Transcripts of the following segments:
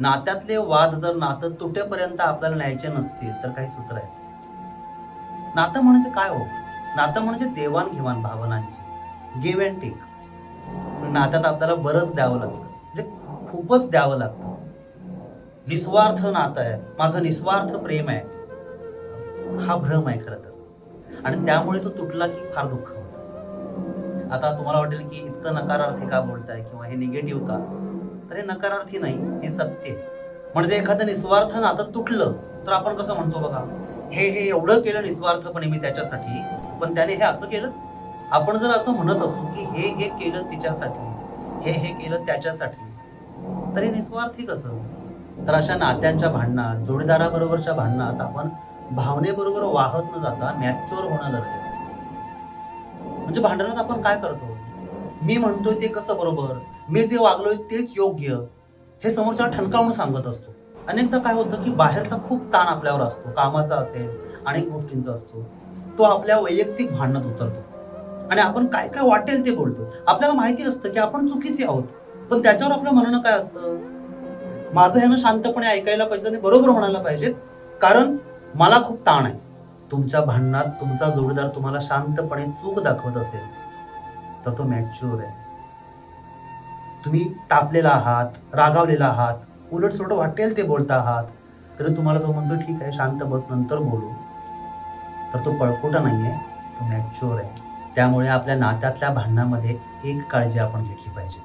नात्यातले वाद जर नातं तुटेपर्यंत आपल्याला न्यायचे नसतील तर काही सूत्र आहेत. नातं म्हणजे काय हो? नातं म्हणजे देवाणघेवाण भावनांची, गिव्ह अँड टेक. नात्यात आपल्याला बरंच द्यावं लागतं, म्हणजे खूपच द्यावं लागतं. निस्वार्थ नातं आहे, माझं निस्वार्थ प्रेम आहे, हा भ्रम आहे खरं तर. आणि त्यामुळे तो तुटला की फार दुःख होतं. आता तुम्हाला वाटेल की इतकं नकारार्थी का बोलताय किंवा हे निगेटिव्ह का? तर हे नकारार्थी नाही, हे सत्य आहे. म्हणजे एखादं निस्वार्थ नातं तुटलं तर आपण कसं म्हणतो बघा, हे एवढं केलं निस्वार्थपणे मी त्याच्यासाठी, पण त्याने हे असं केलं. आपण जर असं म्हणत असू की हे केलं तिच्यासाठी, हे केलं त्याच्यासाठी, तर हे निस्वार्थी कसं? तर अशा नात्यांच्या भांडणात, जोडीदाराबरोबरच्या भांडणात आपण भावनेबरोबर वाहत न जाता मॅच्युअर होणं गरजेचं आहे. म्हणजे भांडणात आपण काय करतो? मी म्हणतोय ते कसं बरोबर? मी जे वागलोय तेच योग्य. हे समोरच्याला ठणकावून सांगत असतो. अनेकदा काय होतं, की बाहेरचा खूप ताण आपल्यावर असतो. कामाचा असेल, अनेक गोष्टींचा असतो. तो आपल्या वैयक्तिक भांडणात उतरतो आणि आपण काय-काय वाटेल ते बोलतो. आपल्याला माहिती असतं, की आपण चुकीचे आहोत. पण त्याच्यावर आपलं म्हणणं काय असतं? माझं ह्यानं शांतपणे ऐकायला पाहिजे आणि बरोबर म्हणायला पाहिजेत, कारण मला खूप ताण आहे. तुमच्या भांडणात तुमचा जोडीदार तुम्हाला शांतपणे चूक दाखवत असेल, तर तो मॅच्युअर आहे. तुम्ही तापलेला आहात, रागावलेला आहात, उलट-सुलट वाटेल ते बोलता आहात, तरी तुम्हाला तो म्हणतो, "ठीक आहे, शांत बस, नंतर बोलू." तर तो पळकुटा नाहीये, तो मॅच्युअर आहे. त्यामुळे आपल्या नात्यातल्या भांडणामध्ये एक काळजी आपण घेतली पाहिजे.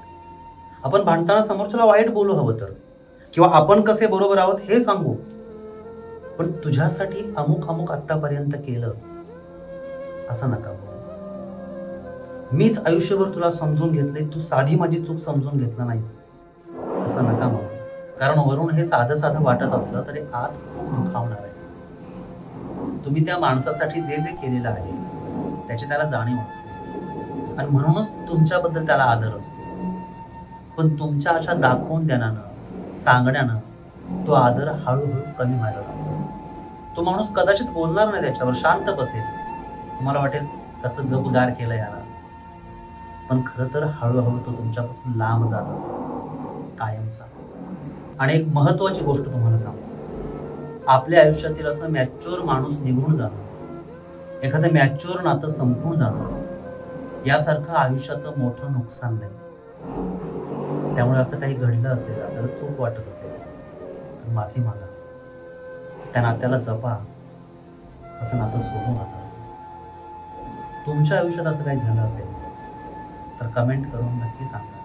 आपण भांडताना समोरच्याला वाईट बोलू हवं तर, किंवा आपण कसे बरोबर आहोत हे सांगू. पण तुझ्यासाठी अमुक-अमुक आत्तापर्यंत केलं, असं नका बोलू. मीच आयुष्यभर तुला समजून घेतलंय, तू साधी माझी चूक समजून घेतलं नाहीस, असं नका म्हणू. कारण वरून हे साधं-साधं वाटत असलं तरी आत खूप दुखावणार आहे. तुम्ही त्या माणसासाठी जे केलेलं आहे, त्याची त्याला जाणीव असते आणि म्हणूनच तुमच्याबद्दल त्याला आदर असतो. पण तुमच्या अशा दाखवून देण्यानं, सांगण्यानं तो आदर हळू-हळू कमी व्हायला लागतो. तो माणूस कदाचित बोलणार नाही त्याच्यावर, शांत बसेल. तुम्हाला वाटेल कसं गपगार केलं याला. पण खरं तर हळू-हळू तो तुमच्यापासून लांब जात असेल, कायमचा. आणि एक महत्त्वाची गोष्ट तुम्हाला सांगतो. आपल्या आयुष्यातील असं मॅच्युअर माणूस निघून जाणं, एखादं मॅच्युअर नातं संपून जाणं, यासारखं आयुष्याचं मोठं नुकसान नाही. त्यामुळे असं काही घडलं असेल, आपल्याला चूक वाटत असेल, तर माफी मागा. त्या नात्याला जपा, असं नातं सोडू नका. तुमच्या आयुष्यात असं काही झालं असेल, तर कमेंट करून नक्की सांगा.